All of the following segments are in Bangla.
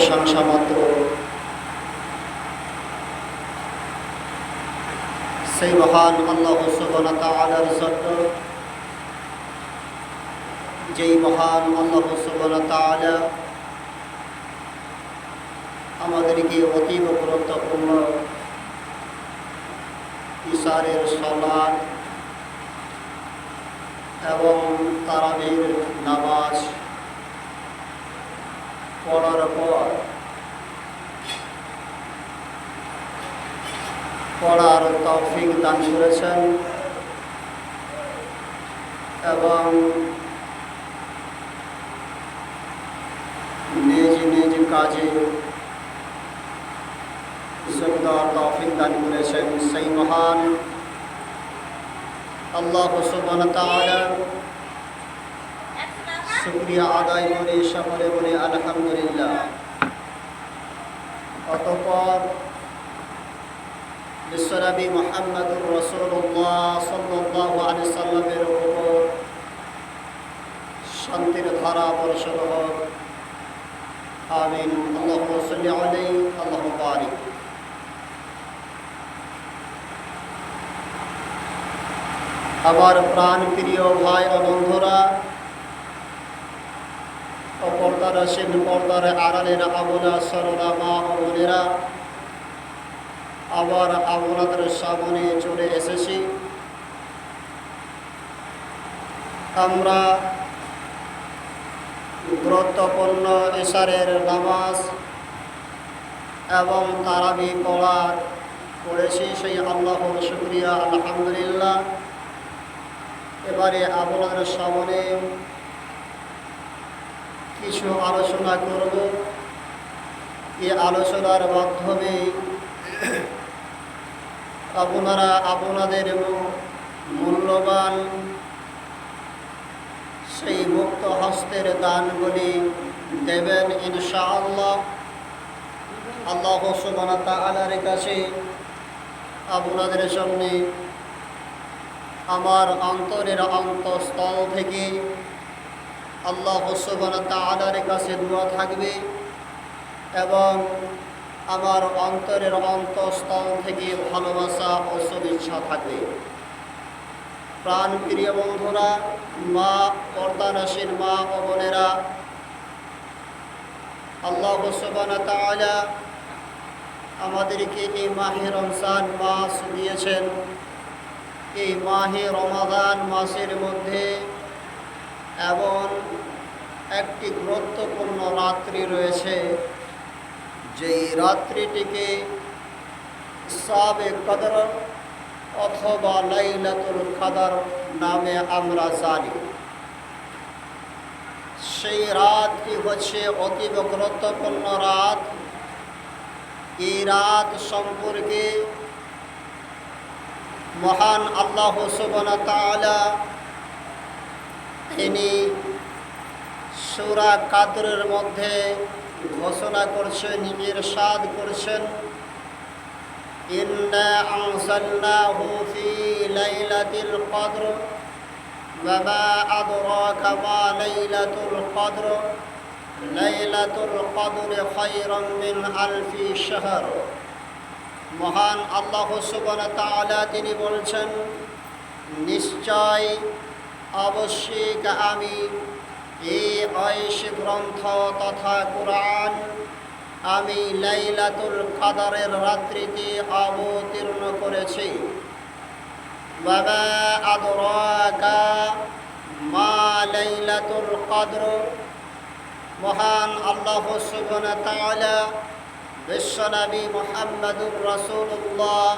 প্রশংসা মাত্র সেই মহান আল্লাহ সুবহানাহু ওয়া তাআলার জন্য, যেই মহান আল্লাহ সুবহানাহু ওয়া তাআলা আমাদেরকে অতীব গুরুত্বপূর্ণ ইশারের সালাত এবং তারাবির নামাজ পড়ার পর পড়ার তৌফিক দান করেছেন এবং নিজ নিজ কাজে যোগদান তৌফিক দান করেছেন সেই মহান আল্লাহ সুবহানাহু ওয়া তাআলা শুকরিয়া আদায় করে সকলে বলে আলহামদুলিল্লাহ। অতঃপর বিশ্বনবী মুহাম্মদুর রাসূলুল্লাহ সাল্লাল্লাহু আলাইহি সাল্লামের উপর শান্তির ধারা বর্ষণ হোক, আমিন। আল্লাহুম্মা সাল্লি আলাইহি আল্লাহুম্মা বারিক। আমার প্রাণ প্রিয় ভাই ও বন্ধুরা, পর্দার আছেন, পর্দার আড়ালের আবুলা সরলা মা ও বোনেরা, আবার আপনাদের সামনে চলে এসেছি। আমরা গুরুত্বপূর্ণ ইশারের নামাজ এবং তারাবি পড়েছি, সেই আল্লাহর শুকরিয়া আলহামদুলিল্লাহ। এবারে আপনাদের সামনে কিছু আলোচনা করব। এই আলোচনার মাধ্যমে আপনারা আপনাদের মূল্যবান সেই মুক্ত হস্তের দানগুলি দেবেন ইনশাআল্লাহ। আল্লাহ সুবহানাহু ওয়া তাআলার কাছে আপনাদের সামনে আমার অন্তরের অন্তঃস্থল থেকে আল্লাহ সুবহানাহু ওয়া তাআলার কাছে দোয়া থাকবে এবং আমার অন্তরের অন্তঃস্থল থেকে ভালোবাসা ও শুভেচ্ছা থাকবে। প্রাণ প্রিয় বন্ধুরা, মা পর্দানশীল মা ও বোনেরা, আল্লাহ সুবহানাহু ওয়া তাআলা আমাদেরকে এই মাহে রমজান মাস দিয়েছেন। এই মাহে রমাদান মাসের মধ্যে এমন একটি গুরুত্বপূর্ণ রাত্রি রয়েছে, যেই রাত্রিটিকে শাবে কদর অথবা লাইলাতুল কদর নামে আমরা জানি। সেই রাতটি হচ্ছে অতীব গুরুত্বপূর্ণ রাত। এই রাত সম্পর্কে মহান আল্লাহ সুবহানাহু ওয়া তাআলা তিনি সূরা কদরের মধ্যে ঘোষণা করছেন, ইরশাদ করছেন, ইন্না আনজালনাহু ফি লাইলাতিল কদর ওয়া মা আদরাকা মা লাইলাতুল কদর লাইলাতুল কদরি খায়রুম মিন আলফি শাহর। মহান আল্লাহ সুবহানাহু ওয়া তাআলা তিনি বলছেন, নিশ্চয় অবশ্যই আমি এই ঐশী গ্রন্থ তথা কুরআন আমি লাইলাতুল কদরের রাত্রিতে অবতীর্ণ করেছি। ওয়া মা আদরাকা মা লাইলাতুল কদর। মহান আল্লাহ সুবহানাহু ওয়া তাআলা বিশ্বনবী মুহাম্মদুর রাসূলুল্লাহ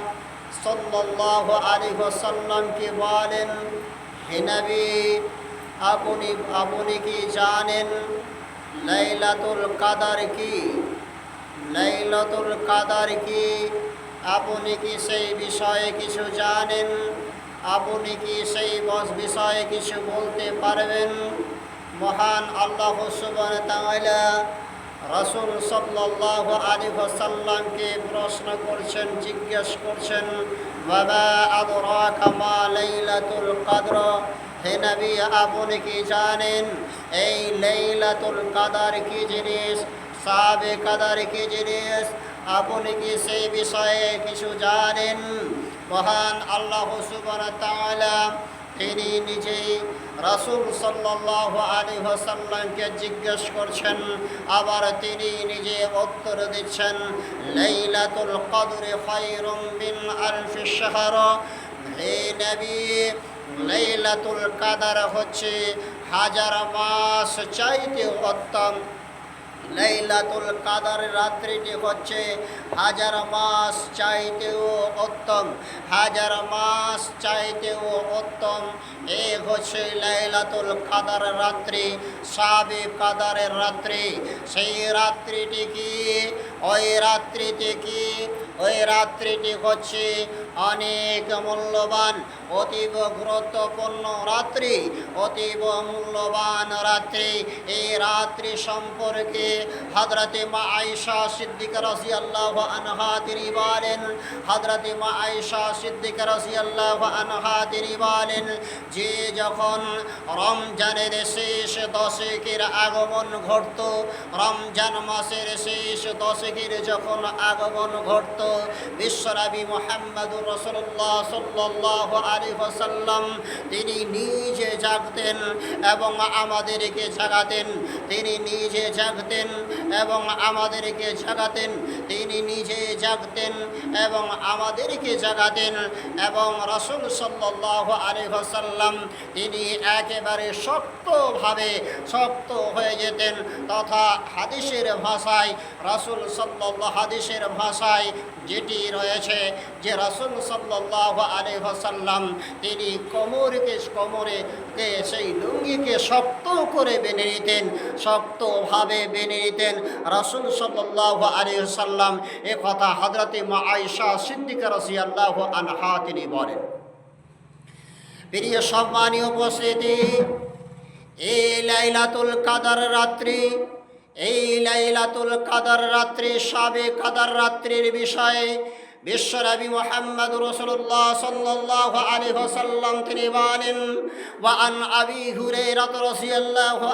সাল্লাল্লাহু আলাইহি ওয়াসাল্লামকে বলেন, হে নবী, আপনি কি জানেন লাইলাতুল কদর কি? লাইলাতুল কদর কি? আপনি কি সেই বিষয়ে কিছু জানেন? আপনি কি সেই বিষয়ে কিছু বলতে পারবেন? মহান আল্লাহ সুবহানাহু ওয়া তাআলা রাসূল সাল্লাল্লাহু আলাইহি ওয়াসাল্লামকে প্রশ্ন করছেন, জিজ্ঞেস করছেন, ওয়া মা আদরাকা মা লাইলাতুল কদর। হে নবী, আপনি কি জানেন এই লাইলাতুল কদর কি জিনিস? সাবে কাদার কি জিনিস, আপনি কি সেই বিষয়ে কিছু জানেন? মহান আল্লাহ সুবহানাহু ওয়া তাআলা তিনি নিজেই রাসূল সাল্লাল্লাহু আলাইহি ওয়াসাল্লামকে জিজ্ঞেস করছেন, আবার তিনি নিজে উত্তর দিচ্ছেন, লাইলাতুল কদরি খায়রুম মিন আলফি শাহর। হে নবী, লাইলাতুল কদর হচ্ছে হাজার মাস চাইতে উত্তম। লাইলাতুল কাদার রাত্রিটি হচ্ছে হাজার মাস চাইতেও উত্তম, হাজার মাস চাইতেও উত্তম। এ হচ্ছে লাইলাতুল কাদার রাত্রি, সাবে কাদারের রাত্রি। সেই রাত্রিটি কি? ওই রাত্রিটি হচ্ছে অনেক মূল্যবান, অতীব গুরুত্বপূর্ণ রাত্রি, অতীব মূল্যবান রাত্রি। এই রাত্রি সম্পর্কে হযরতে মা আয়েশা সিদ্দিকা রাদিয়াল্লাহু আনহা তিনি বলেন, হযরতে মা আয়েশা সিদ্দিকা রাদিয়াল্লাহু আনহা তিনি বলেন যে যখন রমজানের শেষ দশকের আগমন ঘটত, রমজান মাসের শেষ দশকের যখন আগমন ঘটত, বিশ্বনবী মুহাম্মদুর রাসূলুল্লাহ সাল্লাল্লাহু আলাইহি ওয়াসাল্লাম তিনি নিজে জাগতেন এবং আমাদেরকে জাগাতেন। তিনি নিজে জাগতেন এবং আমাদেরকে জাগাতেন। তিনি নিজে জাগতেন এবং আমাদেরকে জাগাতেন। এবং রাসূল সাল্লাল্লাহু আলাইহি ওয়াসাল্লাম তিনি একেবারে শক্ত হয়ে যেতেন, তথা হাদিসের ভাষায় হাদিসের ভাষায় যেটি রয়েছে যে রাসূল সাল্লাল্লাহু আলাইহি ওয়াসাল্লাম তিনি কোমরে সেই লুঙ্গিকে শক্ত করে বেঁধে নিতেন, শক্তভাবে বেঁধে নিতেন রাসূল সাল্লাল্লাহু আলাইহি ওয়াসাল্লাম। এ কথা হযরতে মা আয়েশা সিদ্দিকা রাদিয়াল্লাহু আনহা তিনি বলেন। প্রিয় সম্মানীয় উপস্থিতি, এই লাইলাতুল কাদার রাত্রি সাবে কাদার রাত্রির বিষয়ে বিশ্বনবী মুহাম্মদুর রাসূলুল্লাহ সাল্লাল্লাহু আলাইহি ওয়াসাল্লাম তিনি বলেন, ওয়া আন আবি হুরায়রা রাদিয়াল্লাহু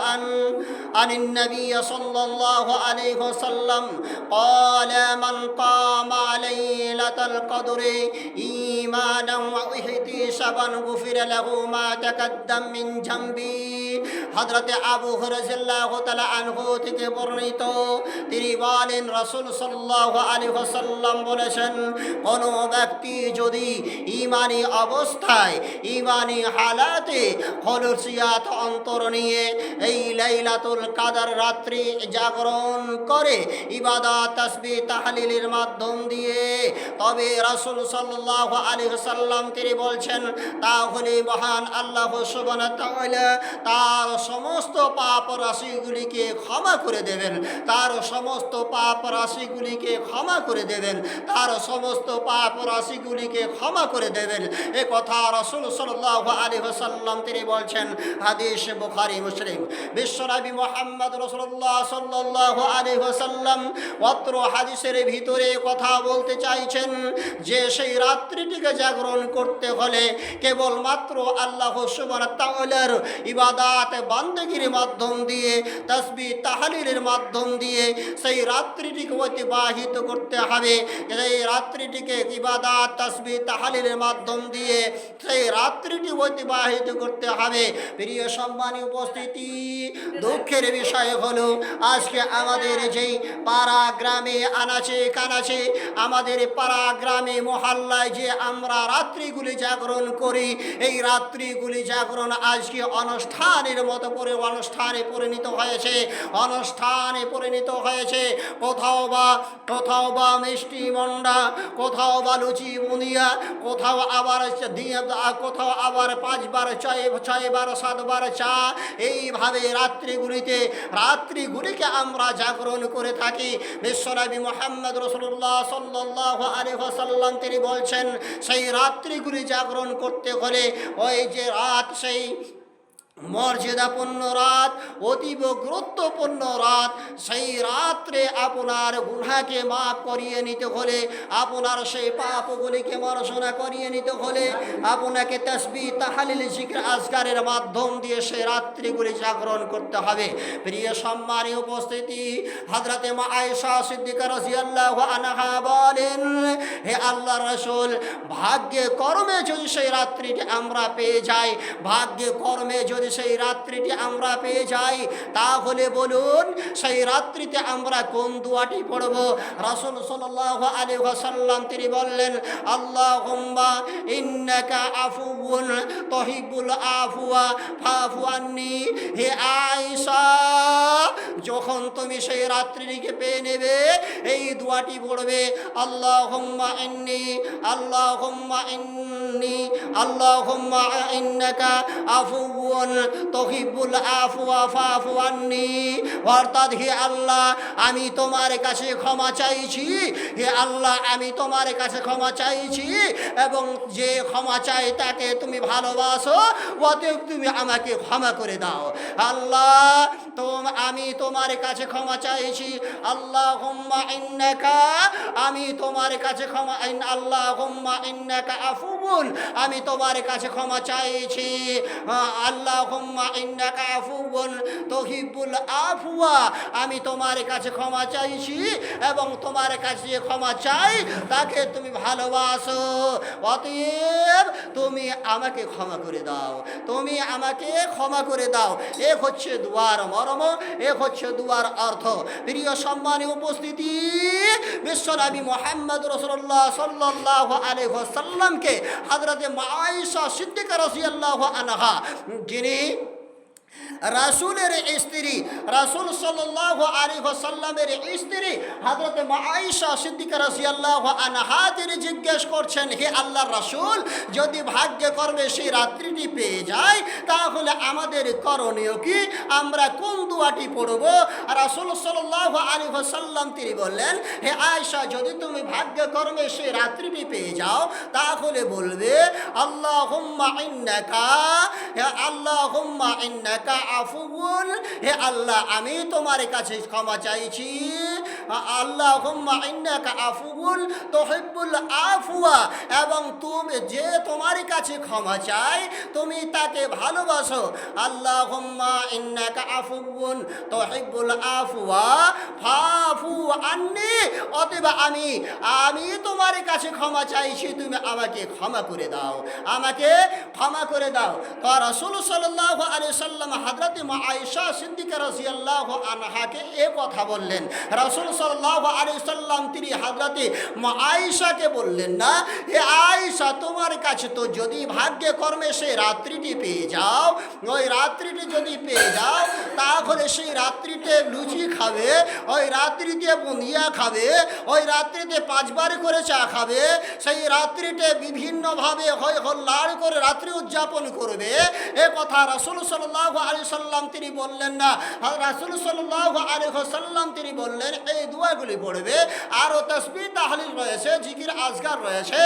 আনিন নবী সাল্লাল্লাহু আলাইহি ওয়াসাল্লাম قال من قام ليلة القدر إيمانا واحتسابا غفر له ما تقدم من ذنبه। হযরতে আবু হুরায়রা রাদিয়াল্লাহু তাআলা আনহু থেকে বর্ণিত, তিনি বলেন রাসূল সাল্লাল্লাহু আলাইহি ওয়াসাল্লাম বলেছেন, কোন ব্যক্তি যদি ঈমানি অবস্থায়, ঈমানি হালাতে খলুসিয়াত অন্তর নিয়ে এই লাইলাতুল কাদর রাত্রি জাগরণ করে ইবাদত তাসবিহ তাহলিলের মাধ্যম দিয়ে, তবে রাসূল সাল্লাল্লাহু আলাইহি ওয়াসাল্লাম তিনি বলছেন তাহলে মহান আল্লাহ সুবহানাহু ওয়া তাআলা তার সমস্ত পাপ রাশিগুলিকে ক্ষমা করে দেবেন, তার সমস্ত পাপ রাশিগুলিকে ক্ষমা করে দেবেন, তার সমস্ত পাপ রাশিগুলিকে ক্ষমা করে দেবেন। এ কথা রাসূল সাল্লাল্লাহু আলাইহি ওয়াসাল্লাম তিনি বলছেন। হাদিস বুখারী মুসলিম। বিশ্বনবী মুহাম্মদ রাসূলুল্লাহ সাল্লাল্লাহু আলাইহি ওয়াসাল্লাম অত্র হাদিসের ভিতরে কথা বলতে চাইছেন যে সেই রাত্রিটিকে জাগরণ করতে হলে কেবলমাত্র আল্লাহ সুবহানাহু ওয়া তাআলার ইবাদত বান্দেগীর মাধ্যম দিয়ে, তাসবিহ তাহলিলের মাধ্যম দিয়ে সেই রাত্রিটিকে অতিবাহিত করতে হবে। এই রাত্রিটিকে ইবাদত তাসবিহ তাহলিলের মাধ্যম দিয়ে সেই রাত্রিটি অতিবাহিত করতে হবে। প্রিয় সম্মানীয় উপস্থিতি, দুঃখের বিষয় হলো আজকে আমাদের যেই পাড়া গ্রামে আনাচে কানাচে, আমাদের পাড়া গ্রামে মহল্লায় যে আমরা রাত্রিগুলি জাগরণ করি, এই রাত্রিগুলি জাগরণ আজকে অনুষ্ঠানের মতো করে অনুষ্ঠানে পরিণত হয়েছে। কোথাও বা মিষ্টি মন্ডা, কোথাও বা লুচি বুনিয়া, কোথাও আবার 5 বার 6 বার 7 বার চা। এইভাবে রাত্রিগুলিকে আমরা জাগরণ করে থাকি। বিশ্বনবী মুহাম্মদ রাসূলুল্লাহ সাল্লাল্লাহু আলাইহি ওয়াসাল্লাম তিনি বলছেন সেই রাত্রিগুলি জাগরণ করতে হলে ওই যে রাত, সেই মর্যাদাপূর্ণ রাত, অতীব গুরুত্বপূর্ণ রাত। সেই রাত্রে আপনার গুনাহকে মাফ করিয়ে নিতে হলে, আপনার সেই পাপগুলিকে মার্জনা করিয়ে নিতে হলে আপনাকে তাসবিহ তাহলিল জিকির আজকারের মাধ্যম দিয়ে সেই রাত্রিগুলি জাগরণ করতে হবে। প্রিয় সম্মানীয় উপস্থিতি, হযরতে মা আয়েশা সিদ্দিকা রাদিয়াল্লাহু আনহা বলেন, হে আল্লাহর রাসূল, ভাগ্যে কর্মে যদি সেই রাত্রিটি আমরা পেয়ে যাই, ভাগ্যে কর্মে যদি সেই রাত্রিটি আমরা পেয়ে যাই, তাহলে বলুন সেই রাত্রিতে আমরা কোন দোয়াটি পড়ব? রাসূল সাল্লাল্লাহু আলাইহি ওয়াসাল্লাম তিনি বললেন, আল্লাহুম্মা ইন্নাকা আফুউন তুহিব্বুল আফওয়া ফাফু আন্নি। হে আয়েশা, যখন তুমি সেই রাত্রিটিকে পেয়ে নেবে, এই দোয়াটি পড়বে, আল্লাহুম্মা ইন্নি, আল্লাহুম্মা ইন্নি, আল্লাহুম্মা ইন্নাকা আফুউন তুহিব্বুল আফওয়া ফাফু আন্নি। অর্থাৎ, হে আল্লাহ, আমি তোমার কাছে ক্ষমা চাইছি, হে আল্লাহ, আমি তোমার কাছে ক্ষমা চাইছি, এবং যে ক্ষমা চাই তাকে তুমি ভালোবাসো, অতএব তুমি আমাকে ক্ষমা করে দাও। আল্লাহ, আমি তোমার কাছে ক্ষমা চাইছি, আল্লাহুম্মা ইন্নাকা, আমি তোমার কাছে ক্ষমা, আল্লাহুম্মা ইন্নাকা আফুউন, আমি তোমার কাছে ক্ষমা চাইছি, আল্লাহুম্মা ইন্নাকা আফুউন তুহিব্বুল আফওয়া, আমি তোমার কাছে ক্ষমা চাইছি, এবং তোমার কাছে ক্ষমা চাই তাকে তুমি ভালোবাসো, অতএব তুমি আমাকে ক্ষমা করে দাও, তুমি আমাকে ক্ষমা করে দাও। এ হচ্ছে দুয়ার মর্ম, এ হচ্ছে দুয়ার অর্থ। প্রিয় সম্মানীয় উপস্থিতি, বিশ্বনবী মুহাম্মদ রাসূলুল্লাহ সাল্লাল্লাহু আলাইহি ওয়াসাল্লামকে হযরতে মা আয়েশা সিদ্দিকা রাদিয়াল্লাহু আনহা, যিনি রাসূলের স্ত্রী, রাসূল সাল্লাল্লাহু আলাইহি ওয়াসাল্লামের স্ত্রী হযরতে মা আয়েশা সিদ্দিকা রাদিয়াল্লাহু আনহা, তিনি জিজ্ঞেস করছেন, হে আল্লাহর রাসূল, যদি ভাগ্যে কর্মে সেই রাত্রিটি পেয়ে যায়, তাহলে আমাদের করণীয় কি? আমরা কোন দোয়াটি পড়ব? রাসূল সাল্লাল্লাহু আলাইহি ওয়াসাল্লাম তিনি বললেন, হে আয়েশা, যদি তুমি ভাগ্যে কর্মে সেই রাত্রিটি পেয়ে যাও, তাহলে বলবে, আল্লাহুম্মা ইন্নাকা, হে আল্লাহুম্মা ইন্নাকা আফুউন, হে আল্লাহ, আমি তোমার কাছে ক্ষমা চাইছি, আল্লাহুম্মা ইন্নাকা আফুউন তুহিব্বুল আফওয়া, এবং তুমি যে তোমার কাছে ক্ষমা চায় তুমি তাকে ভালোবাসো, আল্লাহুম্মা ইন্নাকা আফুউন তুহিব্বুল আফওয়া ফাফু আন্নি, অতএব আমি তোমার কাছে ক্ষমা চাইছি, তুমি আমাকে ক্ষমা করে দাও, আমাকে ক্ষমা করে দাও। তো রাসূল সাল্লাল্লাহু আলাইহি সাল্লাম হযরত মা আয়েশা সিদ্দিকা রাদিয়াল্লাহু আনহাকে এই কথা বললেন। রাসূল সাল্লাল্লাহু আলাইহি সাল্লাম তিনি হযরত মা আয়েশাকে বললেন না, হে আয়েশা, তোমার কাছে তো যদি ভাগ্যে কর্মে সেই রাত্রিটি পেয়ে যাও, ওই রাত্রিটি যদি পেয়ে যাও, তাহলে সেই রাত্রিতে লুচি খাবে, ওই রাত্রিতে বুনিয়া খাবে, ওই রাত্রিতে 5 বার করে চা খাবে, সেই রাত্রিতে বিভিন্নভাবে হই হল্লাড় করে রাত্রি উদযাপন করবে। এ কথা রাসূল সাল্লাল্লাহু আলাইহি সাল্লাম তিনি বললেন না। রাসূল সাল্লাল্লাহু আলাইহি সাল্লাম তিনি বললেন, এই দোয়াগুলি পড়বে, আরও তাসবিহ তাহলিল রয়েছে, জিকির আজকার রয়েছে,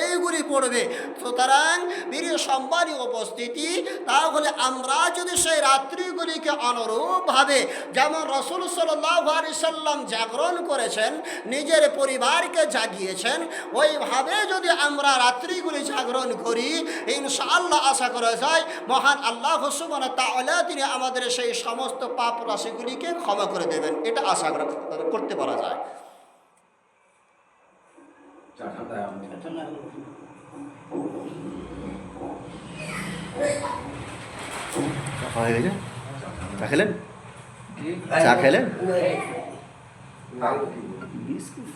এইগুলি পড়বে। সুতরাং প্রিয় সম্মানীয় উপস্থিতি, তাহলে আমরা যদি সেই রাত্রিগুলিকে অনুরূপভাবে যেমন রাসূল সাল্লাল্লাহু আলাইহি সাল্লাম জাগরণ করেছেন, নিজের পরিবারকে জাগিয়েছেন, ওইভাবে যদি আমরা রাত্রিগুলি জাগরণ করি, ইনশাআল্লাহ আশা করা যায় মহান আল্লাহ সুবহানাহু ওয়া তাআলা তিনি আমাদের সেই সমস্ত পাপ রাশিগুলিকে ক্ষমা করে দেবেন, এটা আশা করতে পারা যায়। হয়ে গেছে? চা খেলেন? চা খেলেন? বিস্কুট